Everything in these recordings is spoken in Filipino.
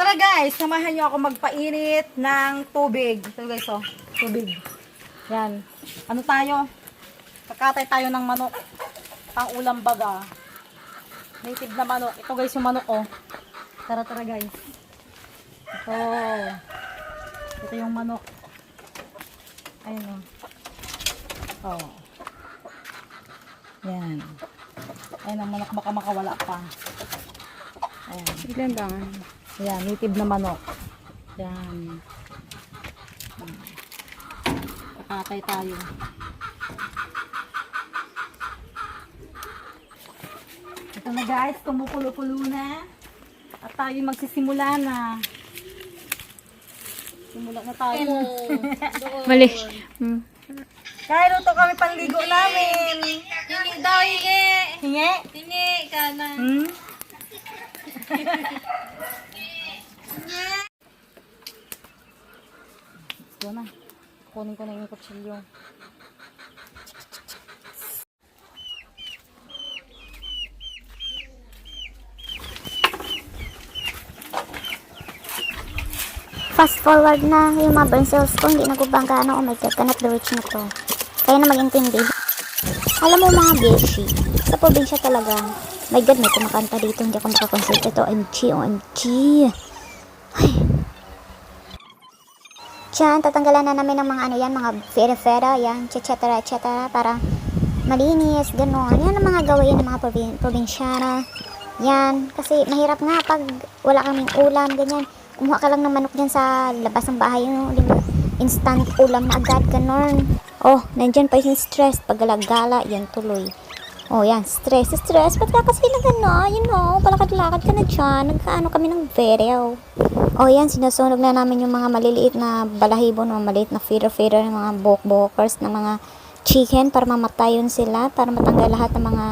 Tara guys, samahan nyo ako magpainit ng tubig. Ito guys, oh, tubig. Yan. Ano tayo? Kakatay tayo ng manok. Pang ulam baga. Native na manok. Ito guys yung manok, oh. Tara guys. Ito. Ito yung manok. Ayun, oh. Oh. Yan. Ayun ang manok, baka makawala pa. Ayan. Ilan lang? Ayan, native na manok. Ayan. Kakatay tayo. Ito na guys, kumukulo-kulo na. At tayo magsisimula na. Simula na tayo. Mali. Kaya luto kami panligo namin. Hingi daw, hingi. Hingi? Hingi ka na. Hmm? Ito na. Kunin ko na yung kutsilyo. Fast forward na yung mga burn cells ko, hindi nagubangga na. Oh my god, cannot do it na to. Kaya na mag-intindi. Alam mo mga beshi, sa probinsya talaga, my god, may kumakanta dito, hindi ako makakonsentrate. Ito, OMG, OMG. Ay. Diyan, tatanggalan na namin ng mga ano yan, mga fera-fera, yan, etc. para malinis, gano'n. Yan ang mga gawain ng mga probinsyana. Yan, kasi mahirap nga pag wala kaming ulam, ganyan. Kumuha ka lang ng manok dyan sa labas ng bahay, yung instant ulam na agad, ganon. Oh, nandyan pa yung stress, paggalagala, yan tuloy. Oh, yan, stress, ba't ka kasi na gano'n, you know, palakad-lakad ka na dyan, nagkaano kami ng video. Oh, yan, sinusunog na namin yung mga maliliit na balahibo, mga maliliit na feeder ng mga bokers, ng mga chicken, para mamatay yun sila, para matanggal lahat ng mga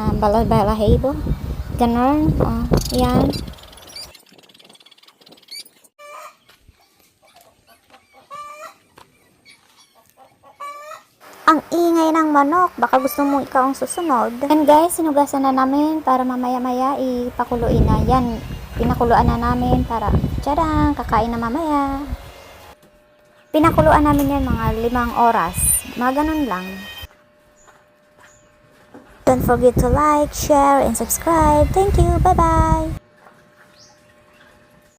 balahibo. Ganon, oh, yan. Ang ingay ng manok, baka gusto mo ikaw ang susunod. And guys, sinugasan na namin para mamaya-maya ipakuluin na. Yan, pinakuluan na namin para, tiyarang, kakain na mamaya. Pinakuluan namin yan mga 5 oras. Mga ganun lang. Don't forget to like, share, and subscribe. Thank you. Bye-bye.